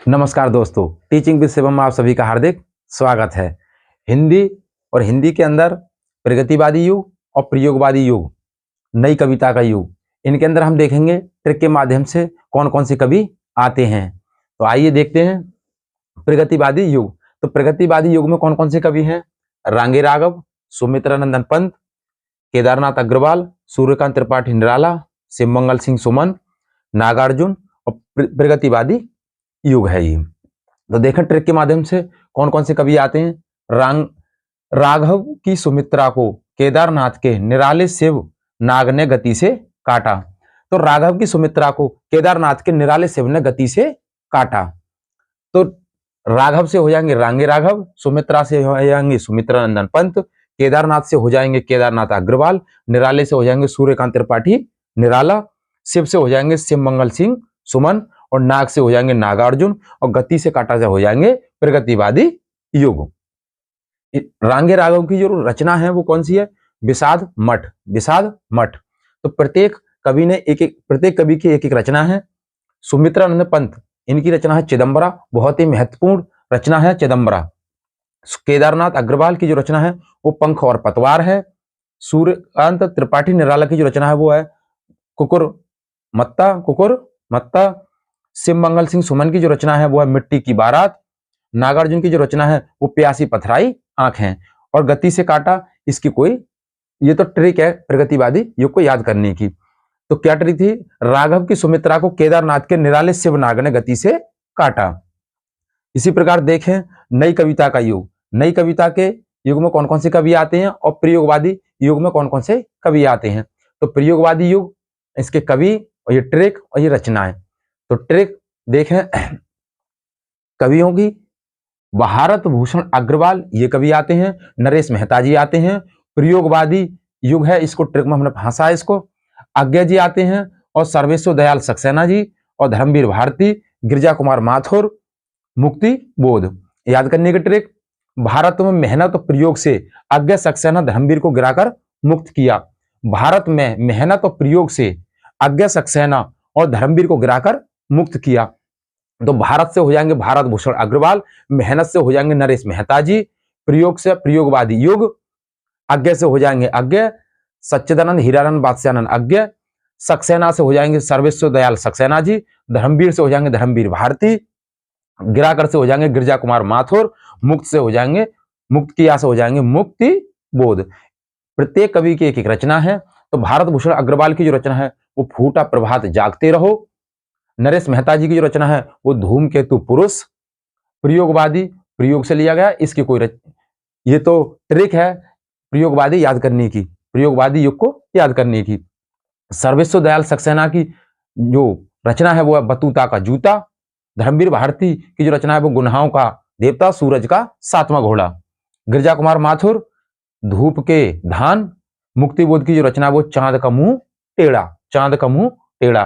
नमस्कार दोस्तों, teaching with Shivam में आप सभी का हार्दिक स्वागत है। हिंदी और हिंदी के अंदर प्रगतिवादी युग और प्रयोगवादी युग, नई कविता का युग, इनके अंदर हम देखेंगे ट्रिक के माध्यम से कौन कौन से कवि आते हैं। तो आइए देखते हैं प्रगतिवादी युग। तो प्रगतिवादी युग में कौन कौन से कवि हैं? रांगे राघव, सुमित्रानंदन पंत, केदारनाथ अग्रवाल, सूर्यकांत त्रिपाठी निराला, शिवमंगल सिंह सुमन, नागार्जुन और प्रगतिवादी युग है ये। तो देखें ट्रिक के माध्यम से कौन कौन से कवि आते हैं। राघव की सुमित्रा को केदारनाथ के निराले शिव नाग ने गति से काटा। तो राघव की सुमित्रा को केदारनाथ के निराले शिव ने गति से काटा। तो राघव से हो जाएंगे रांगे राघव, सुमित्रा से हो जाएंगे सुमित्रानंदन पंत, केदारनाथ से हो जाएंगे केदारनाथ अग्रवाल, निराले से हो जाएंगे सूर्यकांत त्रिपाठी निराला, शिव से हो जाएंगे शिवमंगल सिंह सुमन और नाग से हो जाएंगे नागार्जुन और गति से काटा से हो जाएंगे प्रगतिवादी युग। रांगे राघव की जो रचना है वो कौन सी है? विषाद मठ। विषाद मठ। तो प्रत्येक कवि की एक एक रचना है। सुमित्रानंद पंत, इनकी रचना है चिदंबरा, बहुत ही महत्वपूर्ण रचना है चिदंबरा। केदारनाथ अग्रवाल की जो रचना है वो पंख और पतवार है। सूर्यकांत त्रिपाठी निराला की जो रचना है वो है कुकुर मत्ता। शिवमंगल सिंह सुमन की जो रचना है वो है मिट्टी की बारात। नागार्जुन की जो रचना है वो प्यासी पथराई आंखें। और गति से काटा, इसकी कोई ये तो ट्रिक है प्रगतिवादी युग को याद करने की। तो क्या ट्रिक थी? राघव की सुमित्रा को केदारनाथ के निराले शिव नाग ने गति से काटा। इसी प्रकार देखें नई कविता का युग। नई कविता के युग में कौन कौन से कवि आते हैं और प्रयोगवादी युग में कौन कौन से कवि आते हैं। तो प्रयोगवादी युग, इसके कवि और ये ट्रिक और ये रचनाएं। तो ट्रिक देखें कवियों की, भारत भूषण अग्रवाल ये कवि आते हैं, नरेश मेहता जी आते हैं। प्रयोगवादी युग है, इसको ट्रिक में हमने फंसा है इसको। आज्ञा जी आते हैं और सर्वेश्वर दयाल सक्सेना जी और धर्मवीर भारती, गिरिजा कुमार माथुर, मुक्ति बोध। याद करने की ट्रिक, भारत में मेहनत और प्रयोग से आज्ञा सक्सेना धर्मवीर को गिराकर मुक्त किया। भारत में मेहनत और प्रयोग से आज्ञा सक्सेना और धर्मवीर को गिराकर मुक्त किया। तो भारत से हो जाएंगे भारत भूषण अग्रवाल, मेहनत से हो जाएंगे नरेश मेहता जी, प्रयोग से प्रयोगवादी युग, आज्ञा से हो जाएंगे आज्ञा सच्चिदानंद हीरानंद बादशाहनंद आज्ञा, सक्सेना से हो जाएंगे सर्वेश्वर दयाल सक्सेना जी, धर्मवीर से हो जाएंगे धर्मवीर भारती, गिराकर से हो जाएंगे गिरिजा कुमार माथुर, मुक्त से हो जाएंगे मुक्त किया से हो जाएंगे मुक्ति बोध। प्रत्येक कवि की एक एक रचना है। तो भारत भूषण अग्रवाल की जो रचना है वो फूटा प्रभात जागते रहो। नरेश मेहता जी की जो रचना है वो धूमकेतु पुरुष। प्रयोगवादी, प्रयोग से लिया गया, इसकी कोई ये तो ट्रिक है प्रयोगवादी याद करने की, प्रयोगवादी युग को याद करने की। सर्वेश्वर दयाल सक्सेना की जो रचना है वो है बतूता का जूता। धर्मवीर भारती की जो रचना है वो गुनाहों का देवता, सूरज का सातवां घोड़ा। गिरिजा कुमार माथुर, धूप के धान। मुक्तिबोध की जो रचना है वो चांद का मुंह टेढ़ा।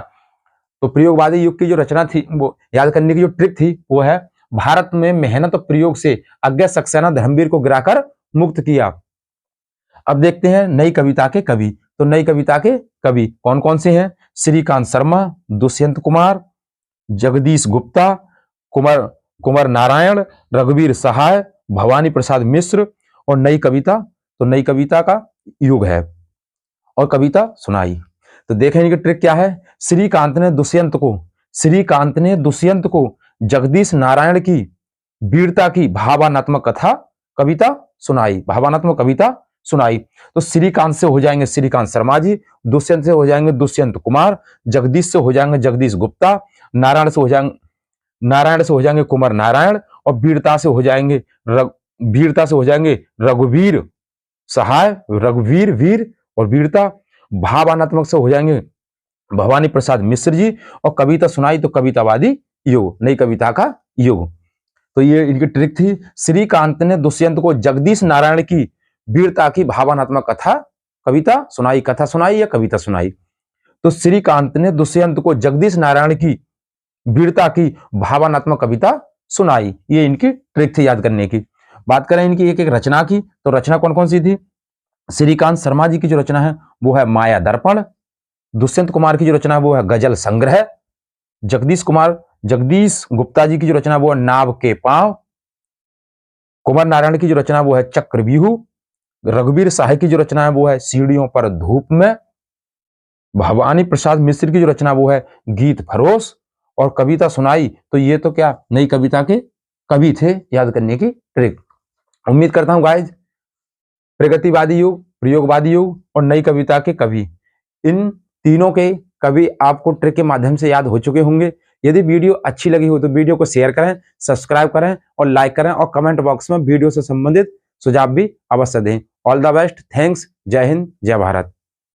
तो प्रयोगवादी युग की जो रचना थी वो याद करने की जो ट्रिक थी वो है भारत में मेहनत और प्रयोग से आज्ञा सक्सेना धर्मवीर को गिराकर मुक्त किया। अब देखते हैं नई कविता के कवि। तो नई कविता के कवि कौन कौन से हैं? श्रीकांत शर्मा, दुष्यंत कुमार, जगदीश गुप्ता, कुमार नारायण, रघुवीर सहाय, भवानी प्रसाद मिश्र और नई कविता। तो नई कविता का युग है और कविता सुनाई। तो देखें इनकी ट्रिक क्या है। श्रीकांत ने दुष्यंत को जगदीश नारायण की वीरता की भावनात्मक कविता सुनाई। तो श्रीकांत से हो जाएंगे श्रीकांत शर्मा जी, दुष्यंत से हो जाएंगे दुष्यंत कुमार, जगदीश से हो जाएंगे जगदीश गुप्ता, नारायण से हो जाएंगे कुमार नारायण और वीरता से हो जाएंगे रघुवीर सहाय, रघुवीर वीर और वीरता। भावनात्मक से हो जाएंगे भवानी प्रसाद मिश्र जी और कविता सुनाई तो कवितावादी युग, नई कविता का युग। तो ये इनकी ट्रिक थी। श्रीकांत ने दुष्यंत को जगदीश नारायण की वीरता की भावनात्मक कविता सुनाई या कविता सुनाई। तो श्रीकांत ने दुष्यंत को जगदीश नारायण की वीरता की भावनात्मक कविता सुनाई। ये इनकी ट्रिक थी याद करने की। बात करें इनकी एक एक रचना की, तो रचना कौन कौन सी थी? श्रीकांत शर्मा जी की जो रचना है वो है माया दर्पण। दुष्यंत कुमार की जो रचना है वो है गजल संग्रह। जगदीश कुमार जगदीश गुप्ता जी की जो रचना वो है नाव के पांव। कुमार नारायण की जो रचना वो है चक्रव्यूह। रघुवीर साहे की जो रचना है वो है सीढ़ियों पर धूप में। भवानी प्रसाद मिश्र की जो रचना वो है गीत फरोश। और कविता सुनाई, तो ये तो क्या नई कविता के कवि थे, याद करने की ट्रिक। उम्मीद करता हूं गाइज प्रगतिवादी युग, प्रयोगवादी युग और नई कविता के कवि, इन तीनों के कवि आपको ट्रिक के माध्यम से याद हो चुके होंगे। यदि वीडियो अच्छी लगी हो तो वीडियो को शेयर करें, सब्सक्राइब करें और लाइक करें, और कमेंट बॉक्स में वीडियो से संबंधित सुझाव भी अवश्य दें। ऑल द बेस्ट, थैंक्स, जय हिंद, जय भारत।